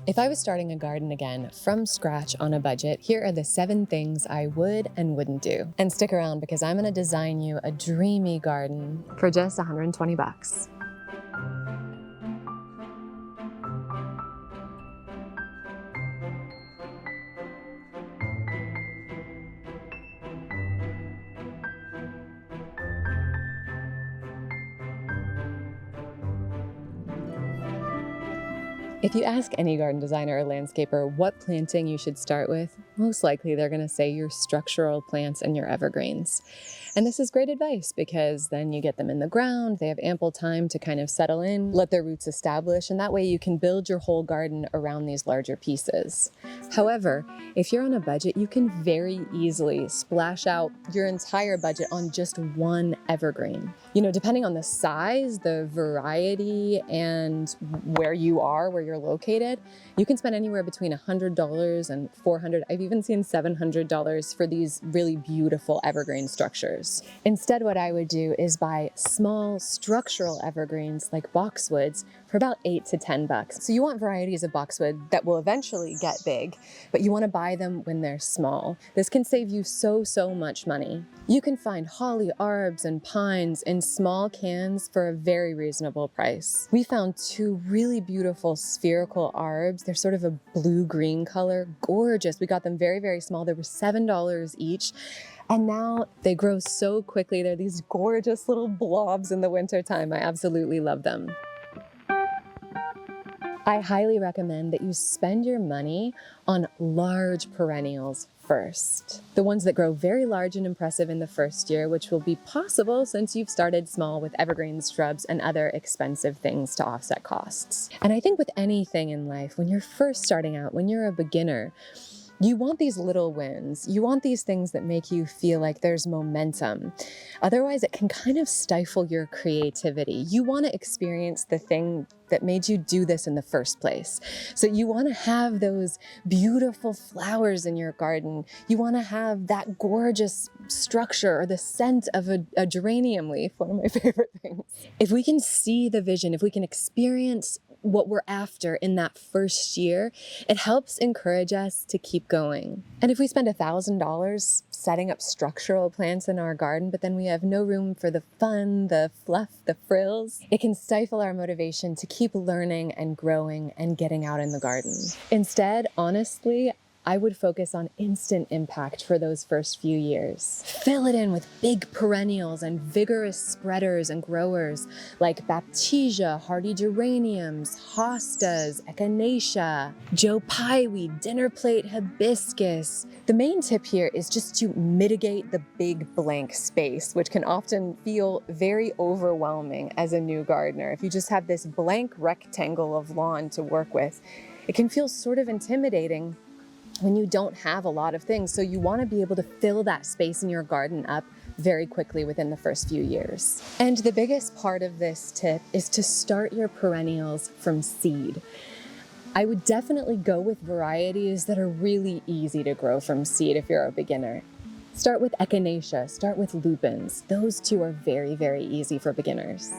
If I was starting a garden again from scratch on a budget, here are the 7 things I would and wouldn't do. And stick around because I'm gonna design you a dreamy garden for just 120 bucks. If you ask any garden designer or landscaper what planting you should start with, most likely they're going to say your structural plants and your evergreens. And this is great advice because then you get them in the ground, they have ample time to kind of settle in, let their roots establish, and that way you can build your whole garden around these larger pieces. However, if you're on a budget, you can very easily splash out your entire budget on just one evergreen. You know, depending on the size, the variety, and where you are, where you're located, you can spend anywhere between $100 and $400. I've even seen $700 for these really beautiful evergreen structures. Instead, what I would do is buy small structural evergreens like boxwoods for about 8 to 10 bucks. So you want varieties of boxwood that will eventually get big, but you want to buy them when they're small. This can save you so much money. You can find holly, arbs, and pines in small cans for a very reasonable price. We found 2 really beautiful spherical arbs. They're sort of a blue-green color, gorgeous. We got them very small. They were $7 each. And now they grow so quickly. They're these gorgeous little blobs in the wintertime. I absolutely love them. I highly recommend that you spend your money on large perennials first. The ones that grow very large and impressive in the first year, which will be possible since you've started small with evergreens, shrubs, and other expensive things to offset costs. And I think with anything in life, when you're first starting out, when you're a beginner, you want these little wins. You want these things that make you feel like there's momentum. Otherwise, it can kind of stifle your creativity. You want to experience the thing that made you do this in the first place. So you want to have those beautiful flowers in your garden. You want to have that gorgeous structure or the scent of a geranium leaf, one of my favorite things. If we can see the vision, if we can experience what we're after in that first year, it helps encourage us to keep going. And if we spend $1,000 setting up structural plants in our garden, but then we have no room for the fun, the fluff, the frills, it can stifle our motivation to keep learning and growing and getting out in the garden. Instead, honestly, I would focus on instant impact for those first few years. Fill it in with big perennials and vigorous spreaders and growers like Baptisia, hardy geraniums, hostas, echinacea, Joe Pyeweed, dinner plate hibiscus. The main tip here is just to mitigate the big blank space, which can often feel very overwhelming as a new gardener. If you just have this blank rectangle of lawn to work with, it can feel sort of intimidating when you don't have a lot of things. So you want to be able to fill that space in your garden up very quickly within the first few years. And the biggest part of this tip is to start your perennials from seed. I would definitely go with varieties that are really easy to grow from seed if you're a beginner. Start with echinacea, start with lupins. Those 2 are very easy for beginners.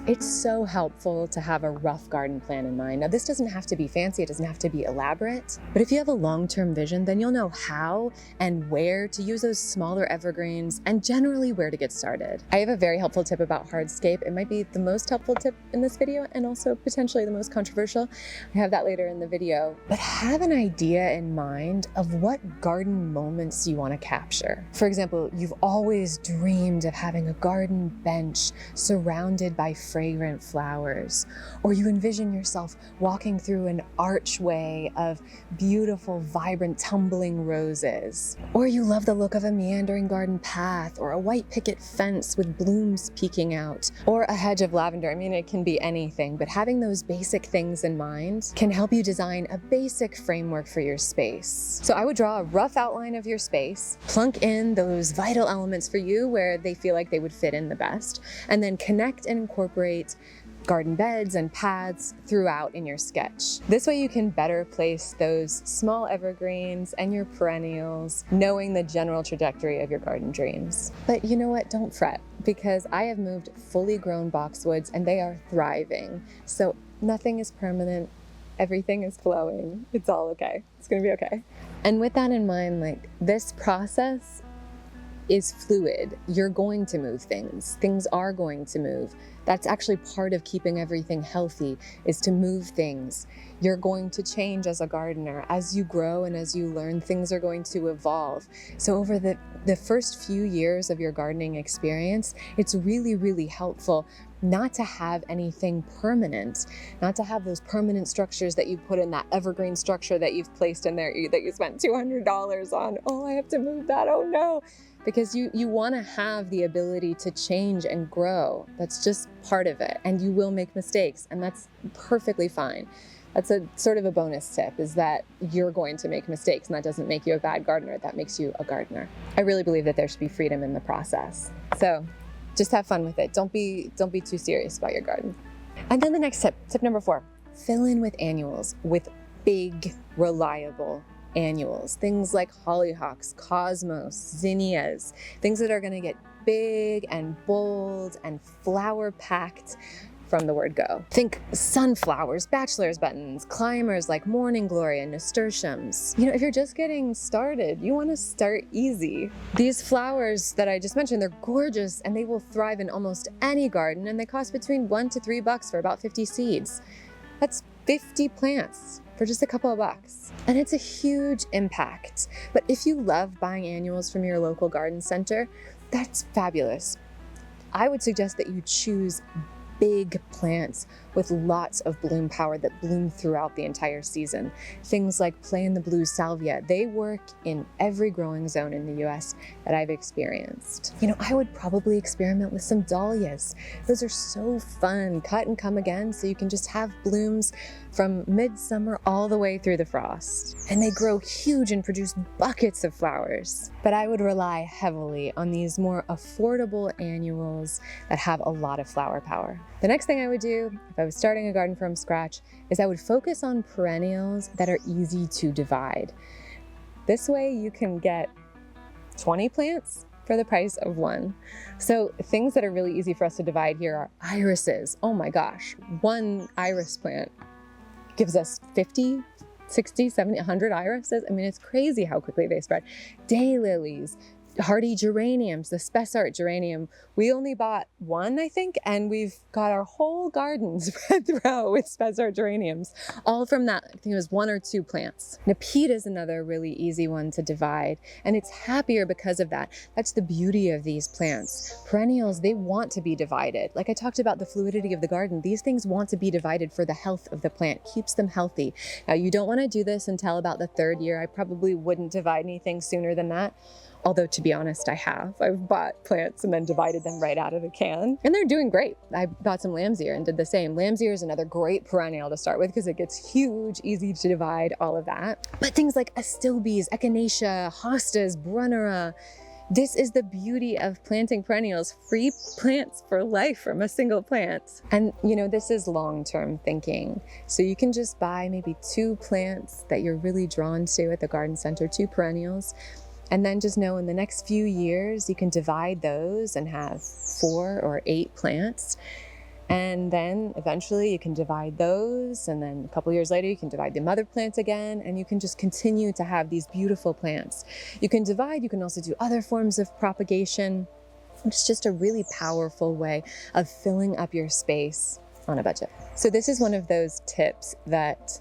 It's so helpful to have a rough garden plan in mind. Now, this doesn't have to be fancy, it doesn't have to be elaborate, but if you have a long-term vision, then you'll know how and where to use those smaller evergreens and generally where to get started. I have a very helpful tip about hardscape. It might be the most helpful tip in this video and also potentially the most controversial. I have that later in the video. But have an idea in mind of what garden moments you want to capture. For example, you've always dreamed of having a garden bench surrounded by fragrant flowers, or you envision yourself walking through an archway of beautiful, vibrant, tumbling roses, or you love the look of a meandering garden path, or a white picket fence with blooms peeking out, or a hedge of lavender. I mean, it can be anything, but having those basic things in mind can help you design a basic framework for your space. So I would draw a rough outline of your space, plunk in those vital elements for you where they feel like they would fit in the best, and then connect and incorporate garden beds and paths throughout in your sketch. This way you can better place those small evergreens and your perennials, knowing the general trajectory of your garden dreams. But you know what? Don't fret, because I have moved fully grown boxwoods and they are thriving. So nothing is permanent. Everything is flowing. It's all okay. It's gonna be okay. And with that in mind, like, this process is fluid. You're going to move things. Things are going to move. That's actually part of keeping everything healthy, is to move things. You're going to change as a gardener. As you grow and as you learn, things are going to evolve. So over the first few years of your gardening experience, it's really, really helpful not to have anything permanent, not to have those permanent structures that you put in, that evergreen structure that you've placed in there that you spent $200 on. Oh, I have to move that. Oh no. Because you want to have the ability to change and grow. That's just part of it. And you will make mistakes, and that's perfectly fine. That's a sort of a bonus tip, is that you're going to make mistakes, and that doesn't make you a bad gardener. That makes you a gardener. I really believe that there should be freedom in the process. So just have fun with it. Don't be too serious about your garden. And then the next tip number 4, fill in with annuals, with big, reliable annuals. Things like hollyhocks, cosmos, zinnias, things that are going to get big and bold and flower packed from the word go. Think sunflowers, bachelor's buttons, climbers like morning glory and nasturtiums. You know, if you're just getting started, you want to start easy. These flowers that I just mentioned, they're gorgeous and they will thrive in almost any garden, and they cost between $1 to $3 for about 50 seeds. That's 50 plants for just a couple of bucks. And it's a huge impact. But if you love buying annuals from your local garden center, that's fabulous. I would suggest that you choose big plants with lots of bloom power that bloom throughout the entire season. Things like play in the blue salvia, they work in every growing zone in the US that I've experienced. You know, I would probably experiment with some dahlias. Those are so fun, cut and come again, so you can just have blooms from midsummer all the way through the frost. And they grow huge and produce buckets of flowers. But I would rely heavily on these more affordable annuals that have a lot of flower power. The next thing I would do, if I was starting a garden from scratch, is I would focus on perennials that are easy to divide. This way you can get 20 plants for the price of 1. So things that are really easy for us to divide here are irises. Oh my gosh, 1 iris plant gives us 50, 60, 70, 100 irises. I mean, it's crazy how quickly they spread. Daylilies, hardy geraniums, the spessart geranium. We only bought 1, I think, and we've got our whole garden spread throughout with spessart geraniums, all from that, I think it was 1 or 2 plants. Nepeta is another really easy one to divide, and it's happier because of that. That's the beauty of these plants. Perennials, they want to be divided. Like I talked about the fluidity of the garden, these things want to be divided for the health of the plant, keeps them healthy. Now, you don't want to do this until about the 3rd year. I probably wouldn't divide anything sooner than that. Although, to be honest, I have. I've bought plants and then divided them right out of the can. And they're doing great. I bought some lamb's-ear and did the same. Lamb's-ear is another great perennial to start with because it gets huge, easy to divide, all of that. But things like astilbes, echinacea, hostas, brunnera, this is the beauty of planting perennials, free plants for life from a single plant. And you know, this is long-term thinking. So you can just buy maybe 2 plants that you're really drawn to at the garden center, 2 perennials. And then just know in the next few years, you can divide those and have 4 or 8 plants. And then eventually you can divide those. And then a couple years later, you can divide the mother plant again. And you can just continue to have these beautiful plants. You can divide, you can also do other forms of propagation. It's just a really powerful way of filling up your space on a budget. So this is one of those tips that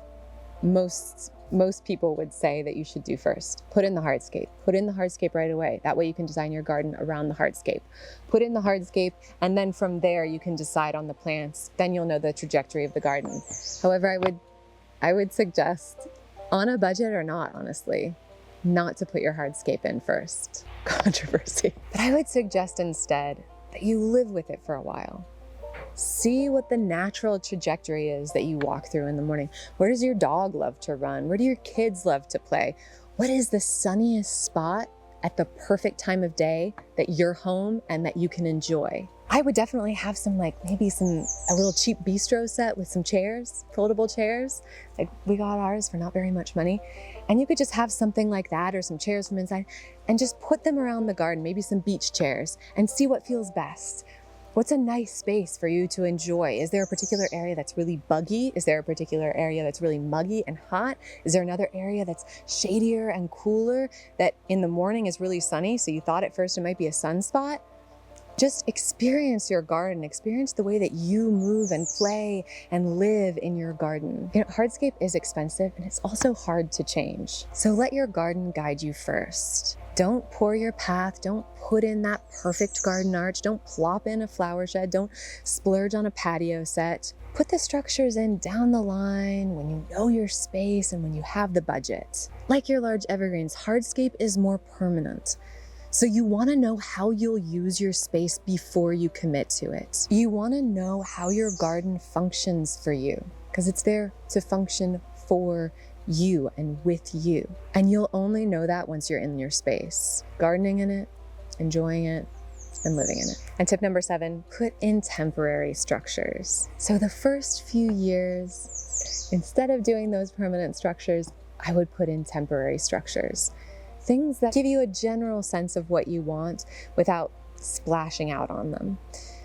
most people would say that you should do first. Put in the hardscape. Put in the hardscape right away. That way you can design your garden around the hardscape. Put in the hardscape, and then from there you can decide on the plants. Then you'll know the trajectory of the garden. However, I would suggest, on a budget or not, honestly, not to put your hardscape in first. Controversy. But I would suggest instead that you live with it for a while. See what the natural trajectory is that you walk through in the morning. Where does your dog love to run? Where do your kids love to play? What is the sunniest spot at the perfect time of day that you're home and that you can enjoy? I would definitely have maybe a little cheap bistro set with some chairs, foldable chairs. Like we got ours for not very much money. And you could just have something like that or some chairs from inside and just put them around the garden, maybe some beach chairs, and see what feels best. What's a nice space for you to enjoy? Is there a particular area that's really buggy? Is there a particular area that's really muggy and hot? Is there another area that's shadier and cooler that in the morning is really sunny, so you thought at first it might be a sunspot? Just experience your garden, experience the way that you move and play and live in your garden. You know, hardscape is expensive and it's also hard to change. So let your garden guide you first. Don't pour your path, don't put in that perfect garden arch, don't plop in a flower shed, don't splurge on a patio set. Put the structures in down the line when you know your space and when you have the budget. Like your large evergreens, hardscape is more permanent. So you want to know how you'll use your space before you commit to it. You want to know how your garden functions for you, because it's there to function for you and with you. And you'll only know that once you're in your space, gardening in it, enjoying it, and living in it. And tip number 7, put in temporary structures. So the first few years, instead of doing those permanent structures, I would put in temporary structures. Things that give you a general sense of what you want without splashing out on them.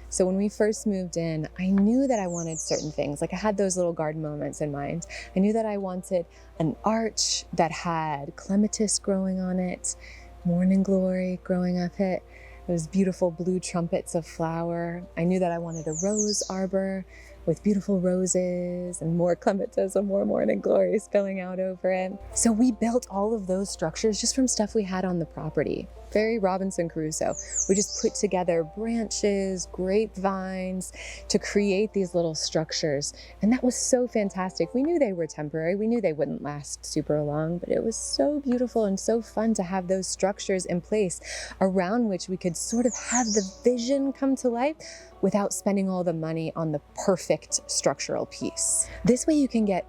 So when we first moved in, I knew that I wanted certain things. Like I had those little garden moments in mind. I knew that I wanted an arch that had clematis growing on it, morning glory growing up it, those beautiful blue trumpets of flower. I knew that I wanted a rose arbor with beautiful roses and more clematis and more morning glory spilling out over it. So we built all of those structures just from stuff we had on the property. Very Robinson Crusoe. We just put together branches, grapevines to create these little structures. And that was so fantastic. We knew they were temporary. We knew they wouldn't last super long, but it was so beautiful and so fun to have those structures in place around which we could sort of have the vision come to life without spending all the money on the perfect structural piece. This way you can get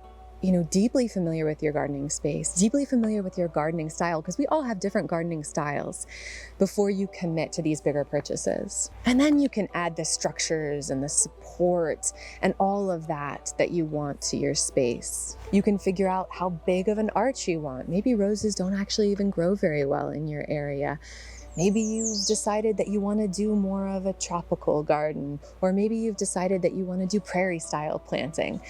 deeply familiar with your gardening space, deeply familiar with your gardening style, because we all have different gardening styles before you commit to these bigger purchases. And then you can add the structures and the support and all of that you want to your space. You can figure out how big of an arch you want. Maybe roses don't actually even grow very well in your area. Maybe you've decided that you want to do more of a tropical garden, or maybe you've decided that you want to do prairie style planting.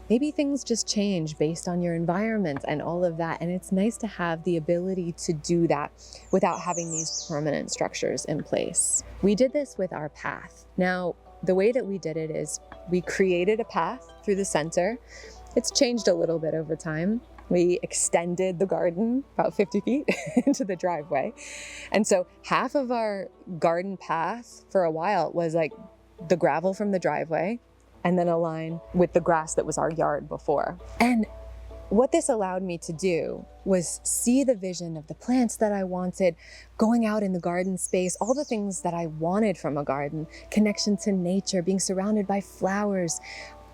Maybe things just change based on your environment and all of that. And it's nice to have the ability to do that without having these permanent structures in place. We did this with our path. Now, the way that we did it is we created a path through the center. It's changed a little bit over time. We extended the garden about 50 feet into the driveway. And so half of our garden path for a while was like the gravel from the driveway, and then a line with the grass that was our yard before. And what this allowed me to do was see the vision of the plants that I wanted, going out in the garden space, all the things that I wanted from a garden, connection to nature, being surrounded by flowers.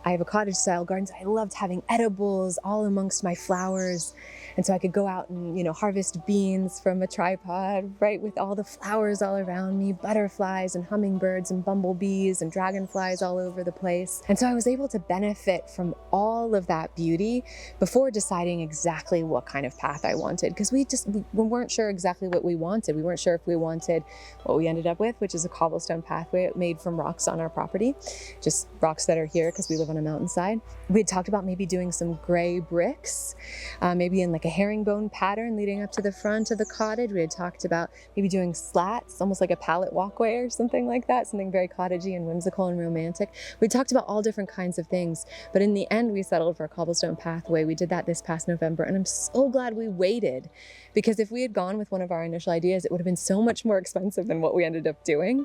I have a cottage style garden, so I loved having edibles all amongst my flowers. And so I could go out and, harvest beans from a tripod, right, with all the flowers all around me, butterflies and hummingbirds and bumblebees and dragonflies all over the place. And so I was able to benefit from all of that beauty before deciding exactly what kind of path I wanted, because we weren't sure exactly what we wanted. We weren't sure if we wanted what we ended up with, which is a cobblestone pathway made from rocks on our property, just rocks that are here because we live on a mountainside. We had talked about maybe doing some gray bricks, maybe in like a herringbone pattern leading up to the front of the cottage. We had talked about maybe doing slats, almost like a pallet walkway or something like that, something very cottagey and whimsical and romantic. We talked about all different kinds of things, but in the end we settled for a cobblestone pathway. We did that this past November, and I'm so glad we waited, because if we had gone with one of our initial ideas, it would have been so much more expensive than what we ended up doing.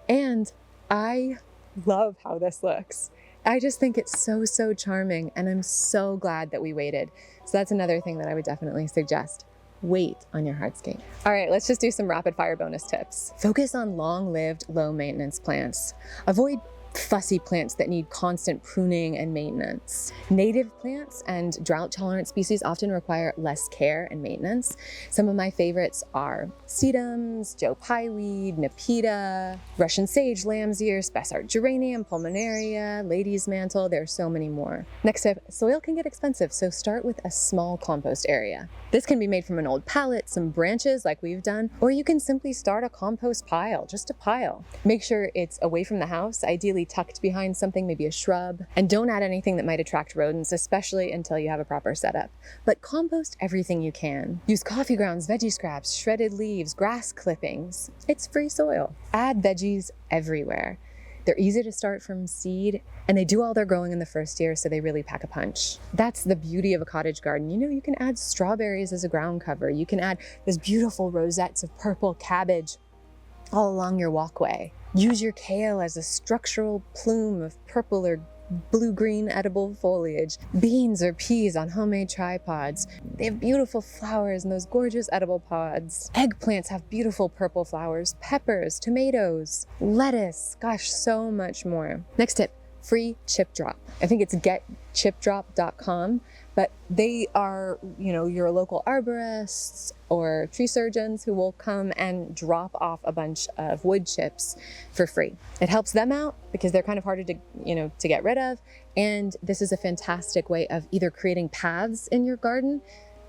And I love how this looks. I just think it's so, so charming, and I'm so glad that we waited. So that's another thing that I would definitely suggest. Wait on your hardscape. All right, let's just do some rapid fire bonus tips. Focus on long-lived, low-maintenance plants. Avoid fussy plants that need constant pruning and maintenance. Native plants and drought-tolerant species often require less care and maintenance. Some of my favorites are sedums, Joe Pyeweed, Nepeta, Russian sage, lamb's ear, spessart geranium, pulmonaria, lady's mantle. There are so many more. Next tip, soil can get expensive, so start with a small compost area. This can be made from an old pallet, some branches like we've done, or you can simply start a compost pile, just a pile. Make sure it's away from the house, ideally tucked behind something, maybe a shrub, and don't add anything that might attract rodents, especially until you have a proper setup. But compost everything you can. Use coffee grounds, veggie scraps, shredded leaves, grass clippings. It's free soil. Add veggies everywhere. They're easy to start from seed, and they do all their growing in the first year, so they really pack a punch. That's the beauty of a cottage garden. You know, you can add strawberries as a ground cover. You can add those beautiful rosettes of purple cabbage all along your walkway. Use your kale as a structural plume of purple or blue-green edible foliage. Beans or peas on homemade tripods. They have beautiful flowers in those gorgeous edible pods. Eggplants have beautiful purple flowers. Peppers, tomatoes, lettuce, gosh, so much more. Next tip, free chip drop. I think it's getchipdrop.com, but they are, you know, your local arborists or tree surgeons who will come and drop off a bunch of wood chips for free. It helps them out because they're kind of harder to, to get rid of. And this is a fantastic way of either creating paths in your garden,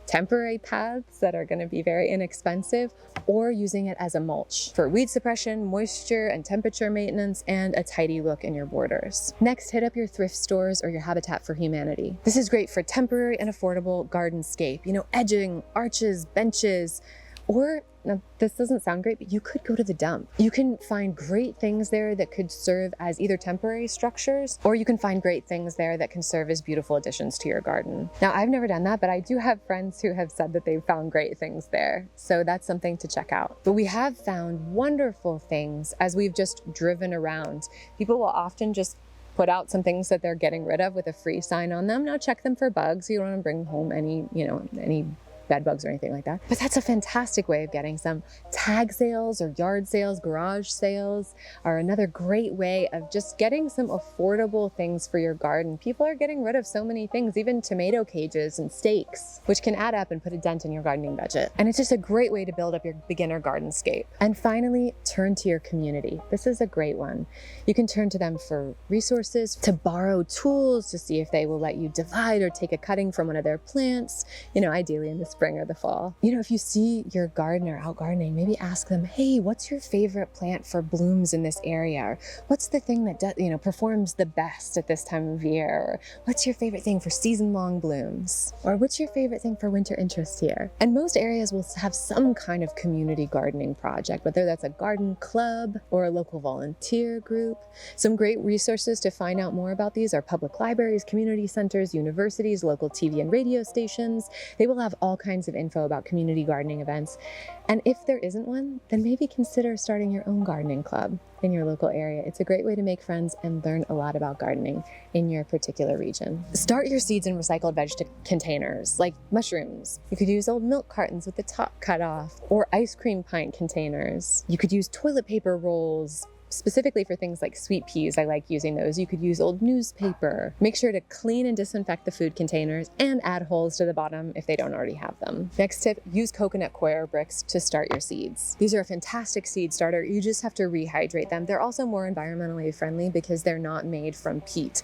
temporary paths that are going to be very inexpensive, or using it as a mulch for weed suppression, moisture and temperature maintenance, and a tidy look in your borders. Next, hit up your thrift stores or your Habitat for Humanity. This is great for temporary and affordable gardenscape, edging, arches, benches, or, now this doesn't sound great, but you could go to the dump. You can find great things there that could serve as either temporary structures, or you can find great things there that can serve as beautiful additions to your garden. Now, I've never done that, but I do have friends who have said that they've found great things there. So that's something to check out. But we have found wonderful things as we've just driven around. People will often just put out some things that they're getting rid of with a free sign on them. Now check them for bugs. You don't want to bring home any bed bugs or anything like that. But that's a fantastic way of getting some. Tag sales or yard sales, garage sales are another great way of just getting some affordable things for your garden. People are getting rid of so many things, even tomato cages and stakes, which can add up and put a dent in your gardening budget. And it's just a great way to build up your beginner gardenscape. And finally, turn to your community. This is a great one. You can turn to them for resources, to borrow tools, to see if they will let you divide or take a cutting from one of their plants, ideally in the spring or the fall. If you see your gardener out gardening, maybe ask them, hey, what's your favorite plant for blooms in this area? Or what's the thing that performs the best at this time of year? Or what's your favorite thing for season-long blooms? Or what's your favorite thing for winter interest here? And most areas will have some kind of community gardening project, whether that's a garden club or a local volunteer group. Some great resources to find out more about these are public libraries, community centers, universities, local TV and radio stations. They will have all kinds of info about community gardening events. And if there isn't one, then maybe consider starting your own gardening club in your local area. It's a great way to make friends and learn a lot about gardening in your particular region. Start your seeds in recycled containers, like mushrooms. You could use old milk cartons with the top cut off, or ice cream pint containers. You could use toilet paper rolls, specifically for things like sweet peas. I like using those. You could use old newspaper. Make sure to clean and disinfect the food containers and add holes to the bottom if they don't already have them. Next tip, use coconut coir bricks to start your seeds. These are a fantastic seed starter. You just have to rehydrate them. They're also more environmentally friendly because they're not made from peat,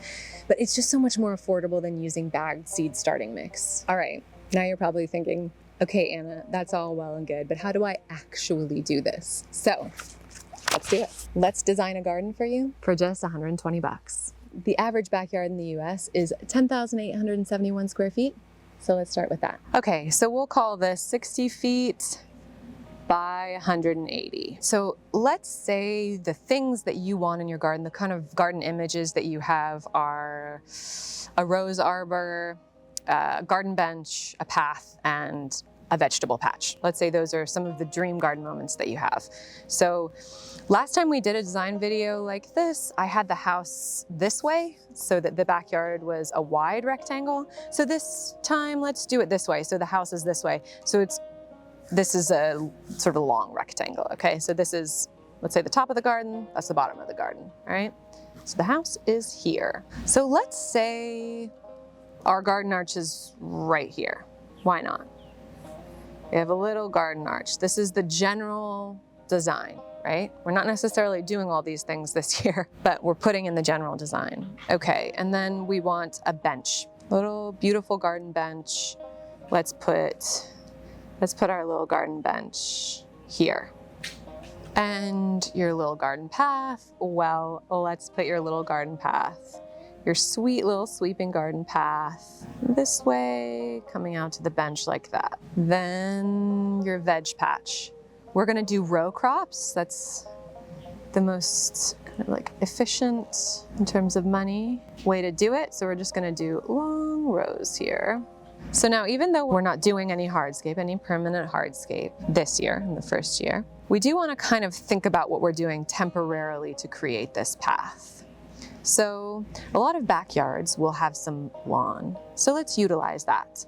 but it's just so much more affordable than using bagged seed starting mix. All right, now you're probably thinking, okay, Anna, that's all well and good, but how do I actually do this? So let's do it. Let's design a garden for you for just 120 bucks. The average backyard in the US is 10,871 square feet. So let's start with that. Okay, so we'll call this 60 feet by 180. So let's say the things that you want in your garden, the kind of garden images that you have are a rose arbor, a garden bench, a path, and a vegetable patch. Let's say those are some of the dream garden moments that you have. So last time we did a design video like this, I had the house this way so that the backyard was a wide rectangle. So this time, let's do it this way. So the house is this way. So this is a sort of long rectangle, okay? So this is, let's say, the top of the garden, that's the bottom of the garden, all right? So the house is here. So let's say our garden arch is right here. Why not? We have a little garden arch. This is the general design, right? We're not necessarily doing all these things this year, but we're putting in the general design. Okay, and then we want a bench, little beautiful garden bench. Let's put our little garden bench here. And your little garden path, well, let's put your little garden path, your sweet little sweeping garden path this way, coming out to the bench like that. Then your veg patch. We're gonna do row crops. That's the most kind of like efficient in terms of money way to do it. So we're just gonna do long rows here. So now, even though we're not doing any hardscape, any permanent hardscape this year, in the first year, we do want to kind of think about what we're doing temporarily to create this path. So a lot of backyards will have some lawn. So let's utilize that.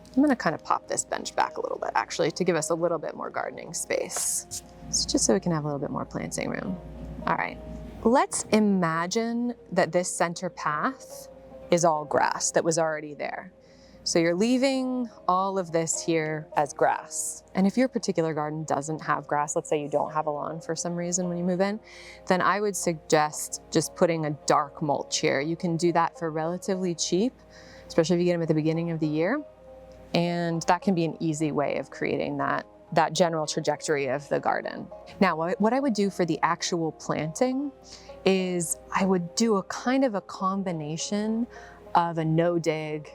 I'm going to kind of pop this bench back a little bit, actually, to give us a little bit more gardening space. So just so we can have a little bit more planting room. All right. Let's imagine that this center path is all grass that was already there. So you're leaving all of this here as grass. And if your particular garden doesn't have grass, let's say you don't have a lawn for some reason when you move in, then I would suggest just putting a dark mulch here. You can do that for relatively cheap, especially if you get them at the beginning of the year. And that can be an easy way of creating that general trajectory of the garden. Now, what I would do for the actual planting is I would do a kind of a combination of a no dig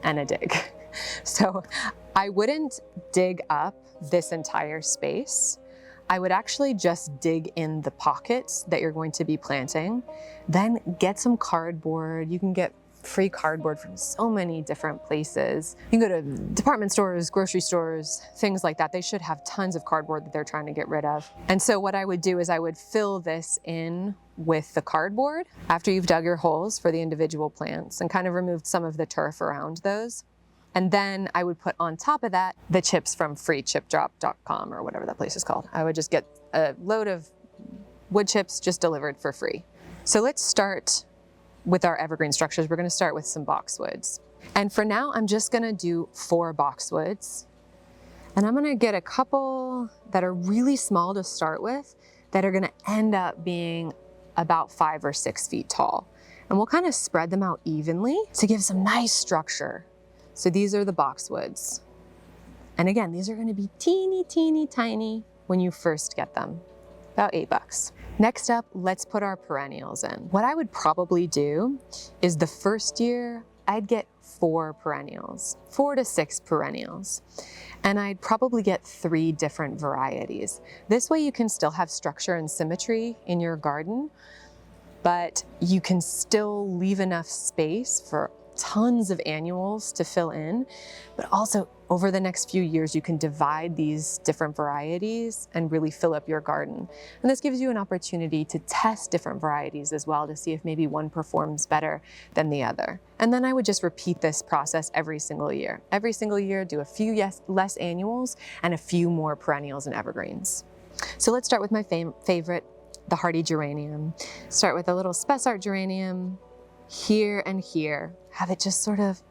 and a dig. So I wouldn't dig up this entire space. I would actually just dig in the pockets that you're going to be planting, then get some cardboard. You can get free cardboard from so many different places. You can go to department stores, grocery stores, things like that. They should have tons of cardboard that they're trying to get rid of. And so what I would do is I would fill this in with the cardboard after you've dug your holes for the individual plants and kind of removed some of the turf around those. And then I would put on top of that the chips from freechipdrop.com or whatever that place is called. I would just get a load of wood chips just delivered for free. So let's start with our evergreen structures. We're going to start with some boxwoods. And for now, I'm just going to do 4 boxwoods. And I'm going to get a couple that are really small to start with that are going to end up being about 5 or 6 feet tall. And we'll kind of spread them out evenly to give some nice structure. So these are the boxwoods. And again, these are going to be teeny, teeny, tiny when you first get them. About $8. Next up, let's put our perennials in. What I would probably do is the first year, I'd get 4 perennials, 4 to 6 perennials. And I'd probably get 3 different varieties. This way you can still have structure and symmetry in your garden, but you can still leave enough space for tons of annuals to fill in, but also over the next few years, you can divide these different varieties and really fill up your garden. And this gives you an opportunity to test different varieties as well to see if maybe one performs better than the other. And then I would just repeat this process every single year. Every single year, do a few less annuals and a few more perennials and evergreens. So let's start with my favorite, the hardy geranium. Start with a little spessart geranium here and here. Have it just sort of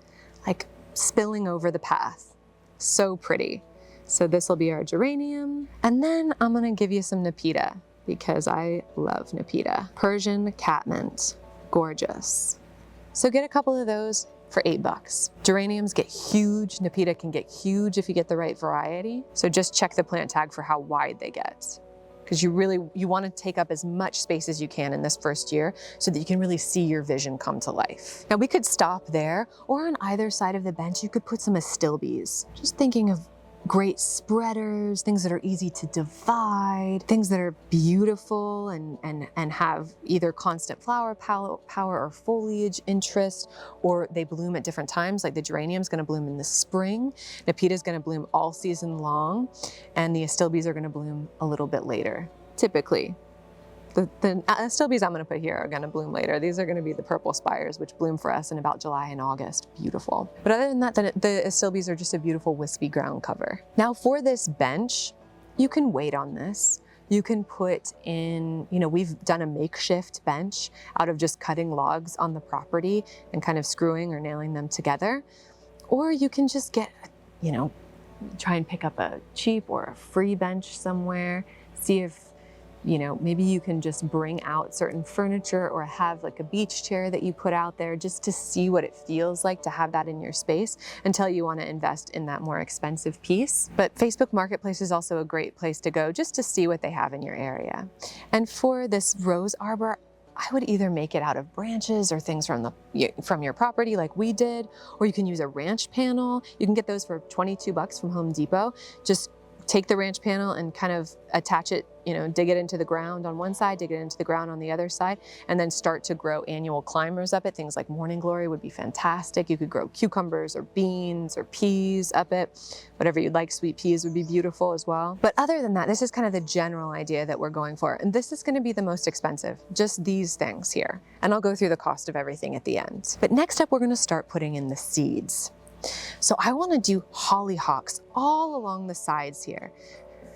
like spilling over the path. So pretty. So this will be our geranium. And then I'm gonna give you some Nepeta because I love Nepeta. Persian catmint, gorgeous. So get a couple of those for $8. Geraniums get huge. Nepeta can get huge if you get the right variety. So just check the plant tag for how wide they get, because you want to take up as much space as you can in this first year so that you can really see your vision come to life. Now we could stop there, or on either side of the bench, you could put some astilbes. Just thinking of great spreaders, things that are easy to divide, things that are beautiful and have either constant flower power or foliage interest, or they bloom at different times. Like the geranium's gonna bloom in the spring, Nepeta's gonna bloom all season long, and the astilbes are gonna bloom a little bit later, typically. The astilbes I'm gonna put here are gonna bloom later. These are gonna be the purple spires, which bloom for us in about July and August. Beautiful. But other than that, the astilbes are just a beautiful wispy ground cover. Now for this bench, you can wait on this. You can put in, we've done a makeshift bench out of just cutting logs on the property and kind of screwing or nailing them together. Or you can just get, try and pick up a cheap or a free bench somewhere, see if, maybe you can just bring out certain furniture or have like a beach chair that you put out there just to see what it feels like to have that in your space until you want to invest in that more expensive piece. But Facebook Marketplace is also a great place to go just to see what they have in your area. And for this rose arbor, I would either make it out of branches or things from your property like we did, or you can use a ranch panel. You can get those for $22 from Home Depot. Just take the ranch panel and kind of attach it, dig it into the ground on one side, dig it into the ground on the other side, and then start to grow annual climbers up it. Things like morning glory would be fantastic. You could grow cucumbers or beans or peas up it. Whatever you'd like, sweet peas would be beautiful as well. But other than that, this is kind of the general idea that we're going for. And this is going to be the most expensive, just these things here. And I'll go through the cost of everything at the end. But next up, we're going to start putting in the seeds. So I want to do hollyhocks all along the sides here.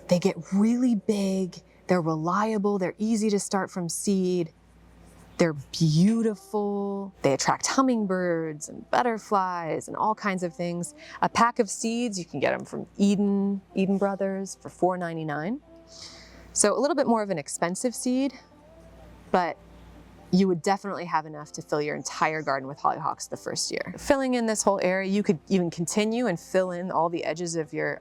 They get really big, they're reliable, they're easy to start from seed, they're beautiful, they attract hummingbirds and butterflies and all kinds of things. A pack of seeds, you can get them from Eden Brothers for $4.99. So a little bit more of an expensive seed, but you would definitely have enough to fill your entire garden with hollyhocks the first year. Filling in this whole area, you could even continue and fill in all the edges of your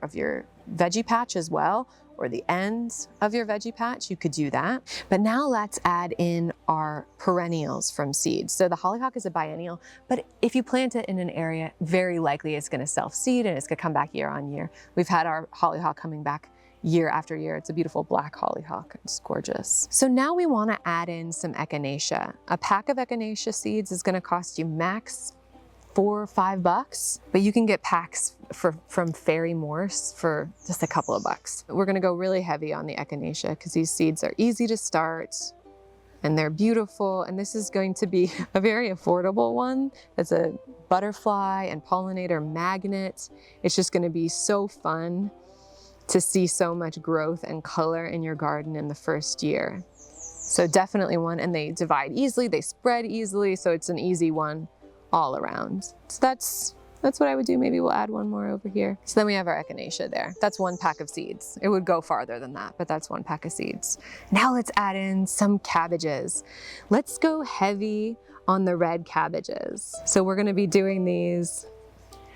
veggie patch as well, or the ends of your veggie patch, you could do that. But now let's add in our perennials from seeds. So the hollyhock is a biennial, but if you plant it in an area, very likely it's gonna self-seed and it's gonna come back year on year. We've had our hollyhock coming back year after year. It's a beautiful black hollyhock. It's gorgeous. So now we want to add in some echinacea. A pack of echinacea seeds is going to cost you max $4 or $5, but you can get packs from Fairy Morse for just a couple of bucks. We're going to go really heavy on the echinacea because these seeds are easy to start and they're beautiful. And this is going to be a very affordable one. It's a butterfly and pollinator magnet. It's just going to be so fun to see so much growth and color in your garden in the first year. So definitely one, and they divide easily, they spread easily, so it's an easy one all around. So that's what I would do. Maybe we'll add one more over here. So then we have our echinacea there. That's one pack of seeds. It would go farther than that, but that's one pack of seeds. Now let's add in some cabbages. Let's go heavy on the red cabbages. So we're gonna be doing these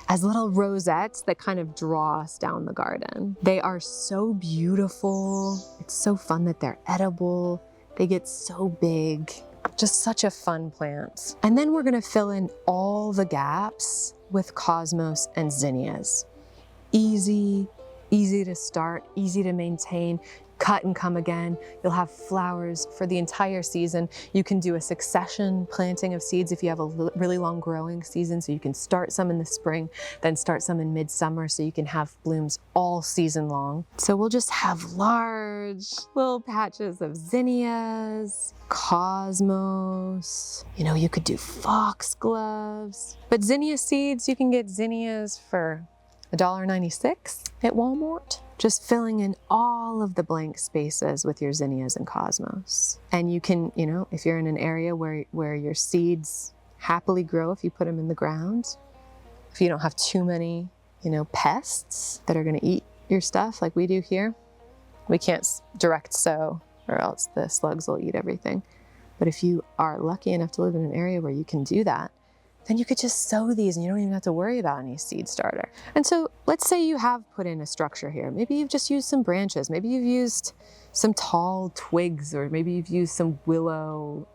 as little rosettes that kind of draw us down the garden. They are so beautiful. It's so fun that they're edible. They get so big. Just such a fun plant. And then we're gonna fill in all the gaps with cosmos and zinnias. Easy to start, easy to maintain. Cut and come again. You'll have flowers for the entire season. You can do a succession planting of seeds if you have a really long growing season, so you can start some in the spring, then start some in midsummer, so you can have blooms all season long. So we'll just have large little patches of zinnias, cosmos. You could do foxgloves. But zinnia seeds, you can get zinnias for $1.96 at Walmart. Just filling in all of the blank spaces with your zinnias and cosmos. And you can, if you're in an area where your seeds happily grow if you put them in the ground, if you don't have too many, pests that are gonna eat your stuff like we do here. We can't direct sow or else the slugs will eat everything. But if you are lucky enough to live in an area where you can do that, then you could just sow these and you don't even have to worry about any seed starter. And so let's say you have put in a structure here. Maybe you've just used some branches. Maybe you've used some tall twigs, or maybe you've used some willow,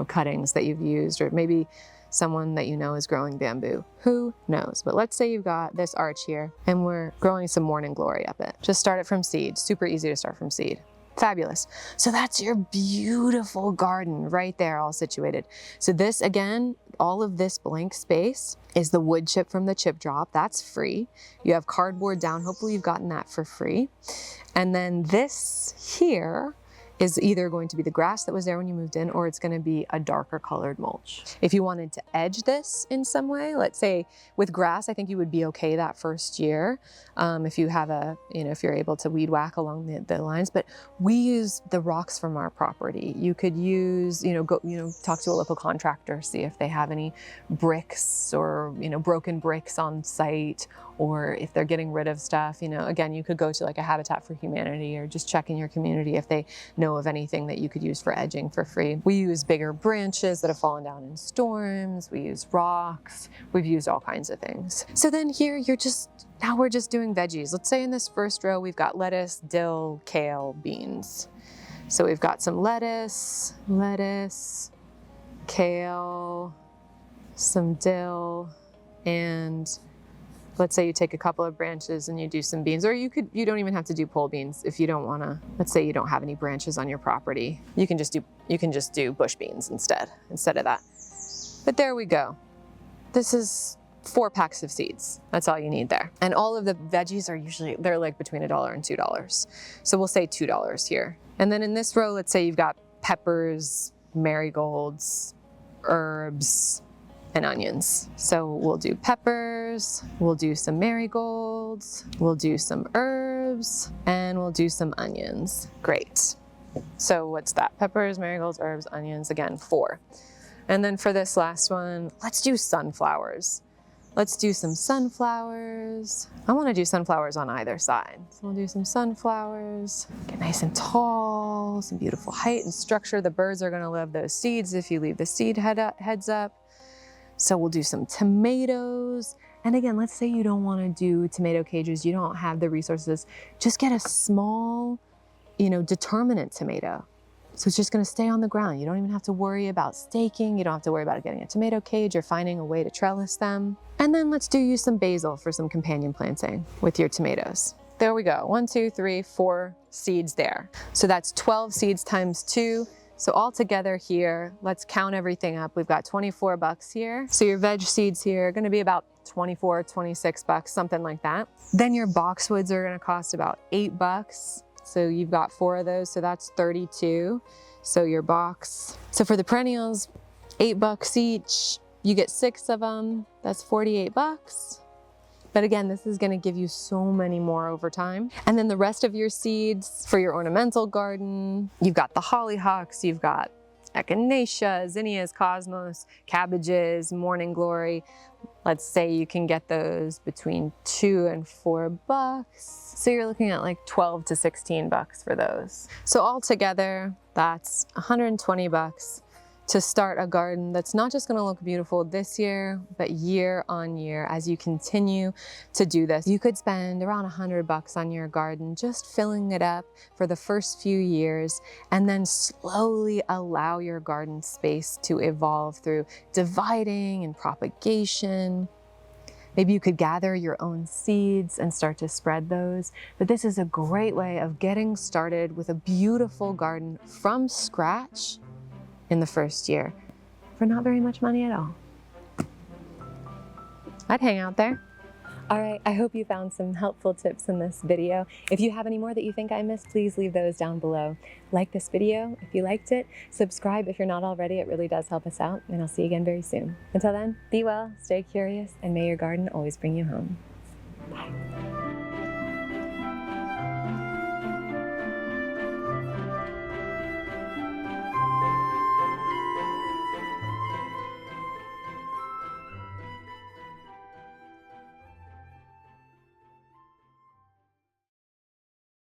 cuttings that you've used, or maybe someone that is growing bamboo. Who knows? But let's say you've got this arch here and we're growing some morning glory up it. Just start it from seed. Super easy to start from seed. Fabulous. So that's your beautiful garden right there, all situated. So this, again, all of this blank space is the wood chip from the chip drop. That's free. You have cardboard down. Hopefully you've gotten that for free. And then this here is either going to be the grass that was there when you moved in, or it's going to be a darker colored mulch. If you wanted to edge this in some way, let's say with grass, I think you would be okay that first year. If you have if you're able to weed whack along the lines, but we use the rocks from our property. You could use, talk to a local contractor, see if they have any bricks or, broken bricks on site, or if they're getting rid of stuff, again, you could go to like a Habitat for Humanity or just check in your community if they know of anything that you could use for edging for free. We use bigger branches that have fallen down in storms. We use rocks. We've used all kinds of things. So then here now we're just doing veggies. Let's say in this first row, we've got lettuce, dill, kale, beans. So we've got some lettuce, kale, some dill, and let's say you take a couple of branches and you do some beans, or you don't even have to do pole beans if you don't want to. Let's say you don't have any branches on your property. You can just do bush beans instead of that. But there we go. This is 4 packs of seeds. That's all you need there. And all of the veggies are they're like between $1 and $2. So we'll say $2 here. And then in this row, let's say you've got peppers, marigolds, herbs, and onions. So we'll do peppers, we'll do some marigolds, we'll do some herbs, and we'll do some onions. Great. So what's that? Peppers, marigolds, herbs, onions, again, 4. And then for this last one, let's do sunflowers. Let's do some sunflowers. I want to do sunflowers on either side. So we'll do some sunflowers, get nice and tall, some beautiful height and structure. The birds are going to love those seeds if you leave the seed heads up. So we'll do some tomatoes. And again, let's say you don't want to do tomato cages, you don't have the resources, just get a small, determinate tomato. So it's just going to stay on the ground. You don't even have to worry about staking. You don't have to worry about getting a tomato cage or finding a way to trellis them. And then let's use some basil for some companion planting with your tomatoes. There we go. 1, 2, 3, 4 seeds there. So that's 12 seeds times 2. So all together here, let's count everything up. We've got $24 here. So your veg seeds here are going to be about $24, $26, something like that. Then your boxwoods are going to cost about $8. So you've got 4 of those, so that's 32. So your box. So for the perennials, $8 each. You get 6 of them. That's $48. But again, this is going to give you so many more over time. And then the rest of your seeds for your ornamental garden, you've got the hollyhocks, you've got echinacea, zinnias, cosmos, cabbages, morning glory. Let's say you can get those between $2 and $4. So you're looking at like $12 to $16 for those. So altogether, that's $120 to start a garden that's not just going to look beautiful this year, but year on year as you continue to do this. You could spend around $100 on your garden, just filling it up for the first few years, and then slowly allow your garden space to evolve through dividing and propagation. Maybe you could gather your own seeds and start to spread those. But this is a great way of getting started with a beautiful garden from scratch in the first year for not very much money at all. I'd hang out there. All right, I hope you found some helpful tips in this video. If you have any more that you think I missed, please leave those down below. Like this video if you liked it. Subscribe if you're not already, it really does help us out. And I'll see you again very soon. Until then, be well, stay curious, and may your garden always bring you home.